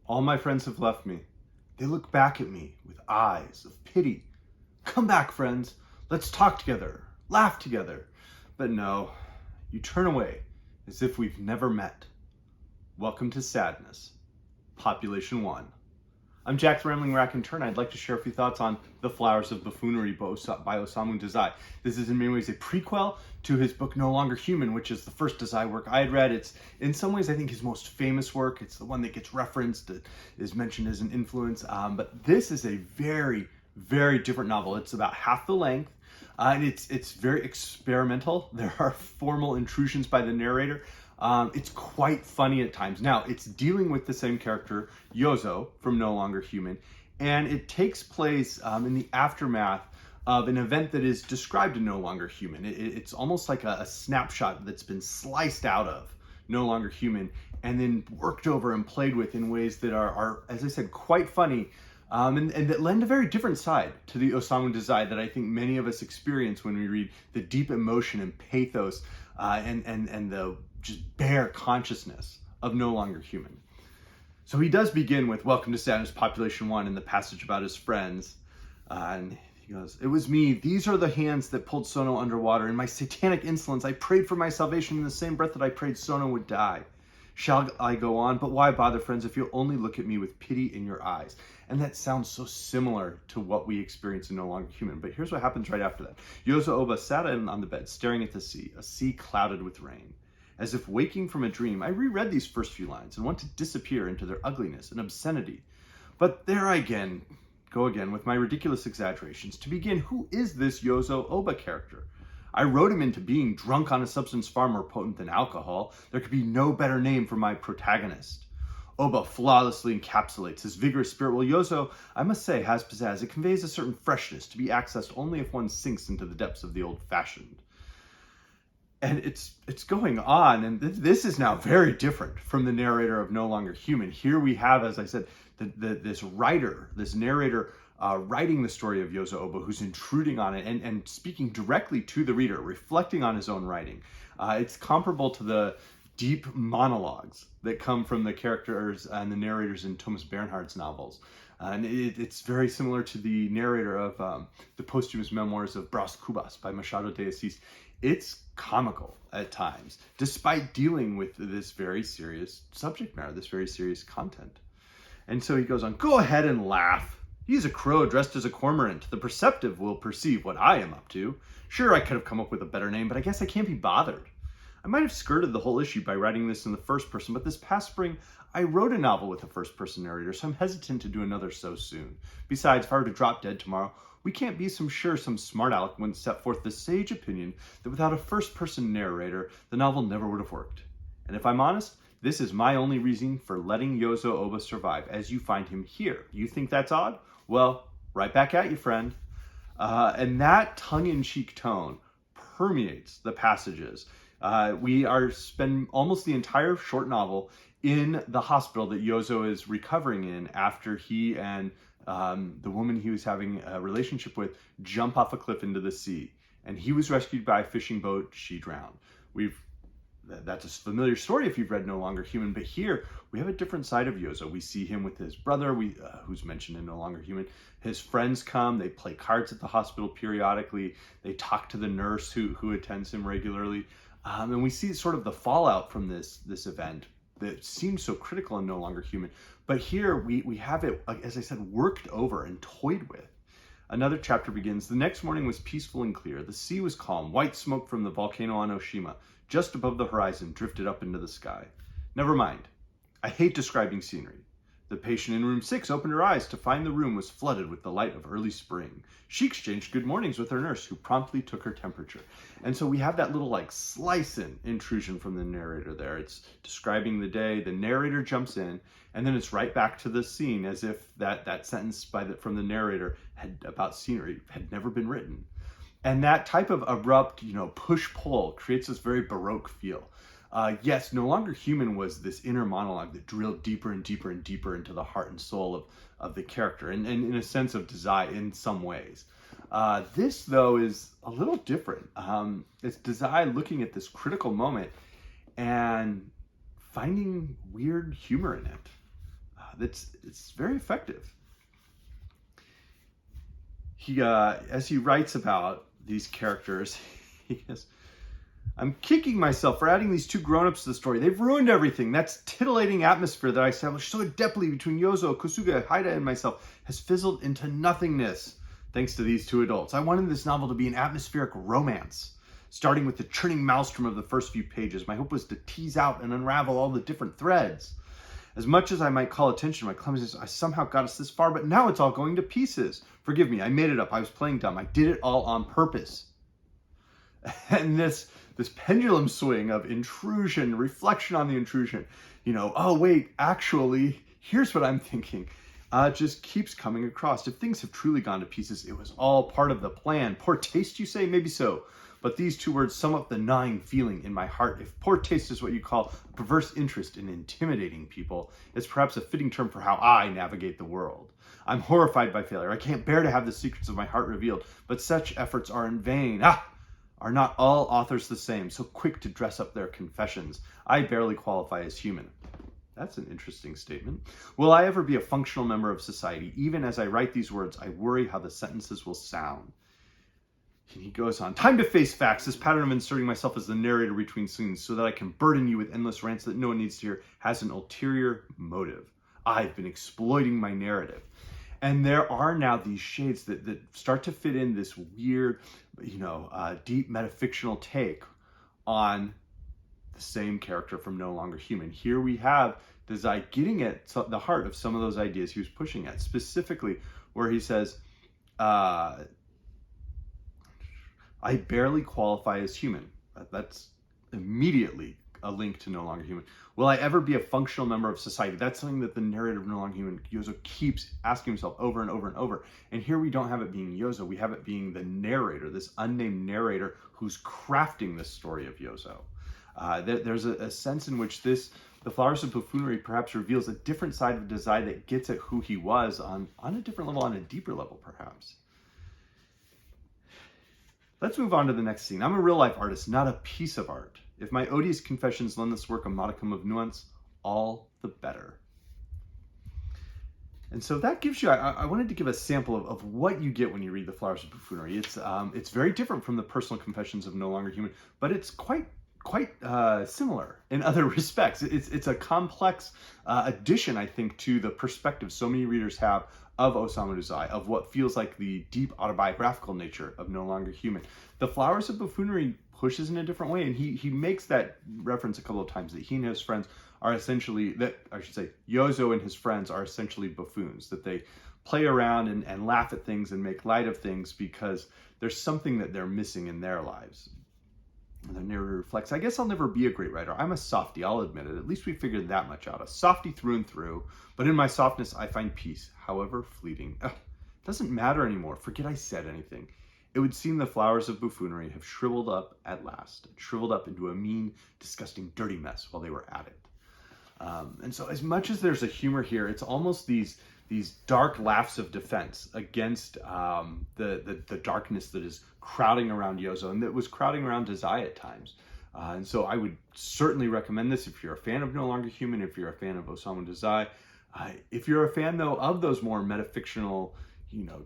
All my friends have left me. They look back at me with eyes of pity. Come back, friends. Let's talk together, laugh together. But no, you turn away as if we've never met. Welcome to sadness. Population 1. I'm Jack the Rambling Raconteur, and I'd like to share a few thoughts on The Flowers of Buffoonery by Osamu Dazai. This is in many ways a prequel to his book No Longer Human, which is the first Dazai work I had read. It's in some ways, I think, his most famous work. It's the one that gets referenced, that is mentioned as an influence. But this is a very, very different novel. It's about half the length. And it's very experimental. There are formal intrusions by the narrator. It's quite funny at times. Now, it's dealing with the same character, Yozo, from No Longer Human, and it takes place in the aftermath of an event that is described in No Longer Human. It's almost like a snapshot that's been sliced out of No Longer Human and then worked over and played with in ways that are as I said, quite funny. And that lend a very different side to the Osamu Dazai that I think many of us experience when we read the deep emotion and pathos and the just bare consciousness of No Longer Human. So he does begin with Welcome to Sadness, Population 1, in the passage about his friends. And he goes, "It was me. These are the hands that pulled Sono underwater. In my satanic insolence, I prayed for my salvation in the same breath that I prayed Sono would die. Shall I go on? But why bother, friends, if you'll only look at me with pity in your eyes?" And that sounds so similar to what we experience in No Longer Human. But here's what happens right after that. Yozo Oba sat on the bed, staring at the sea, a sea clouded with rain. As if waking from a dream, I reread these first few lines and want to disappear into their ugliness and obscenity. But there I go again with my ridiculous exaggerations. To begin, who is this Yozo Oba character? I wrote him into being drunk on a substance far more potent than alcohol. There could be no better name for my protagonist. Oba flawlessly encapsulates his vigorous spirit, while Yozo, I must say, has pizzazz. It conveys a certain freshness to be accessed only if one sinks into the depths of the old-fashioned. And it's going on, and this is now very different from the narrator of No Longer Human. Here we have, as I said, this narrator writing the story of Yozo Oba, who's intruding on it and speaking directly to the reader, reflecting on his own writing. It's comparable to the deep monologues that come from the characters and the narrators in Thomas Bernhard's novels. And it's very similar to the narrator of the posthumous memoirs of Bras Cubas by Machado de Assis. It's comical at times, despite dealing with this very serious subject matter, this very serious content. And so he goes on, "Go ahead and laugh. He's a crow dressed as a cormorant. The perceptive will perceive what I am up to. Sure, I could have come up with a better name, but I guess I can't be bothered. I might have skirted the whole issue by writing this in the first person, but this past spring, I wrote a novel with a first-person narrator, so I'm hesitant to do another so soon. Besides, if I were to drop dead tomorrow, we can't be sure some smart aleck wouldn't set forth the sage opinion that without a first-person narrator, the novel never would have worked. And if I'm honest, this is my only reason for letting Yozo Oba survive, as you find him here. You think that's odd? Well, right back at you, friend." And that tongue-in-cheek tone permeates the passages. We spend almost the entire short novel in the hospital that Yozo is recovering in after he and the woman he was having a relationship with jump off a cliff into the sea. And he was rescued by a fishing boat. She drowned. That's a familiar story if you've read No Longer Human, but here we have a different side of Yozo. We see him with his brother, who's mentioned in No Longer Human. His friends come, they play cards at the hospital periodically, they talk to the nurse who attends him regularly, and we see sort of the fallout from this event that seems so critical in No Longer Human. But here we have it, as I said, worked over and toyed with. Another chapter begins. "The next morning was peaceful and clear. The sea was calm. White smoke from the volcano on Oshima, just above the horizon, drifted up into the sky. Never mind. I hate describing scenery. The patient in room 6 opened her eyes to find the room was flooded with the light of early spring. She exchanged good mornings with her nurse, who promptly took her temperature." And so we have that little slice-in intrusion from the narrator there. It's describing the day, the narrator jumps in, and then it's right back to the scene as if that sentence from the narrator about scenery had never been written. And that type of abrupt, push-pull creates this very Baroque feel. Yes, No Longer Human was this inner monologue that drilled deeper and deeper and deeper into the heart and soul of the character, and in a sense of Dazai in some ways. This, though, is a little different. It's Dazai looking at this critical moment and finding weird humor in it. it's very effective. He, as he writes about these characters, he goes, I'm kicking myself for adding these two grown-ups to the story. They've ruined everything. That titillating atmosphere that I established so adeptly between Yozo, Kosuga, Haida, and myself has fizzled into nothingness thanks to these two adults. I wanted this novel to be an atmospheric romance, starting with the churning maelstrom of the first few pages. My hope was to tease out and unravel all the different threads. As much as I might call attention to my clumsiness, I somehow got us this far, but now it's all going to pieces. Forgive me, I made it up. I was playing dumb. I did it all on purpose. And this pendulum swing of intrusion, reflection on the intrusion, oh wait, actually, here's what I'm thinking, just keeps coming across. If things have truly gone to pieces, it was all part of the plan. Poor taste, you say? Maybe so. But these two words sum up the gnawing feeling in my heart. If poor taste is what you call a perverse interest in intimidating people, it's perhaps a fitting term for how I navigate the world. I'm horrified by failure. I can't bear to have the secrets of my heart revealed, but such efforts are in vain. Are not all authors the same, so quick to dress up their confessions? I barely qualify as human. That's an interesting statement. Will I ever be a functional member of society? Even as I write these words, I worry how the sentences will sound. And he goes on, time to face facts. This pattern of inserting myself as the narrator between scenes so that I can burden you with endless rants that no one needs to hear has an ulterior motive. I've been exploiting my narrative. And there are now these shades that start to fit in this weird, deep metafictional take on the same character from No Longer Human. Here we have Dazai getting at the heart of some of those ideas he was pushing at, specifically where he says, I barely qualify as human. That's immediately a link to No Longer Human. Will I ever be a functional member of society? That's something that the narrator of No Longer Human, Yozo, keeps asking himself over and over and over. And here we don't have it being Yozo. We have it being the narrator, this unnamed narrator who's crafting this story of Yozo. There's a sense in which The Flowers of Buffoonery perhaps reveals a different side of Dazai that gets at who he was on a different level, on a deeper level perhaps. Let's move on to the next scene. I'm a real-life artist, not a piece of art. If my odious confessions lend this work a modicum of nuance, all the better. And so that gives you, I wanted to give a sample of what you get when you read The Flowers of Buffoonery. It's very different from the personal confessions of No Longer Human, but it's quite similar in other respects. It's a complex addition, I think, to the perspective so many readers have of Osamu Dazai, of what feels like the deep autobiographical nature of No Longer Human. The Flowers of Buffoonery pushes in a different way, and he makes that reference a couple of times, that he and his friends are essentially, Yozo and his friends are essentially buffoons, that they play around and laugh at things and make light of things because there's something that they're missing in their lives. And the narrator reflects, I guess I'll never be a great writer. I'm a softie, I'll admit it. At least we figured that much out. A softie through and through. But in my softness, I find peace, however fleeting. Doesn't matter anymore. Forget I said anything. It would seem the Flowers of Buffoonery have shriveled up at last. Shriveled up into a mean, disgusting, dirty mess while they were at it. And so as much as there's a humor here, it's almost these dark laughs of defense against the darkness that is crowding around Yozo and that was crowding around Dazai at times. And so I would certainly recommend this if you're a fan of No Longer Human, if you're a fan of Osamu Dazai. If you're a fan, though, of those more metafictional,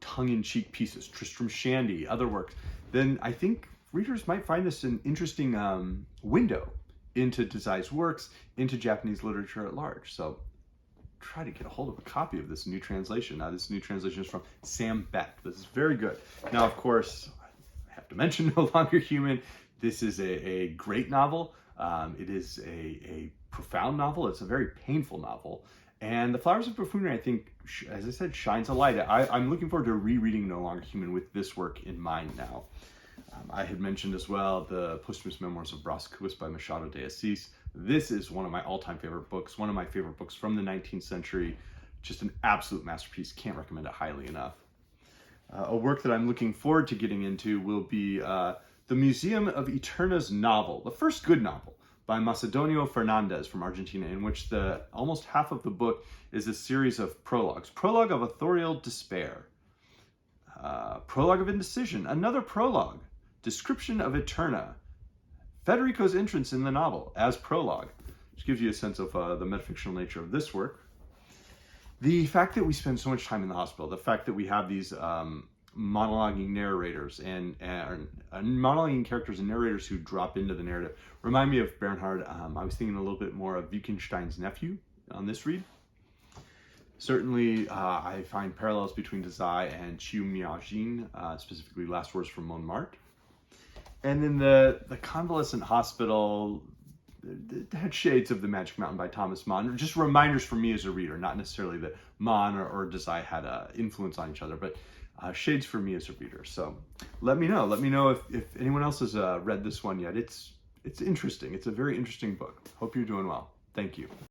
tongue-in-cheek pieces, Tristram Shandy, other works, then I think readers might find this an interesting window into Dazai's works, into Japanese literature at large. So try to get a hold of a copy of this new translation. This new translation is from Sam Bett. This is very good. Now, of course, I have to mention No Longer Human. This is a great novel. It is a profound novel. It's a very painful novel. And The Flowers of Buffoonery, I think, as I said, shines a light. I'm looking forward to rereading No Longer Human with this work in mind now. I had mentioned as well the Posthumous Memoirs of Brás Cubas by Machado de Assis. This is one of my all-time favorite books, one of my favorite books from the 19th century. Just an absolute masterpiece. Can't recommend it highly enough. A work that I'm looking forward to getting into will be the Museum of Eterna's novel, the first good novel, by Macedonio Fernández from Argentina, in which almost half of the book is a series of prologues. Prologue of Authorial Despair. Prologue of Indecision. Another prologue. Description of Eterna. Federico's entrance in the novel as prologue, which gives you a sense of the metafictional nature of this work. The fact that we spend so much time in the hospital, the fact that we have these monologuing narrators and monologuing characters and narrators who drop into the narrative remind me of Bernhard. I was thinking a little bit more of Wittgenstein's Nephew on this read. Certainly, I find parallels between Dazai and Chiu Miao-jin, specifically Last Words from Montmartre. And then the convalescent hospital, it had shades of The Magic Mountain by Thomas Mann. Just reminders for me as a reader, not necessarily that Mann or Dazai had an influence on each other, but shades for me as a reader. So let me know if anyone else has read this one yet. It's interesting. It's a very interesting book. Hope you're doing well. Thank you.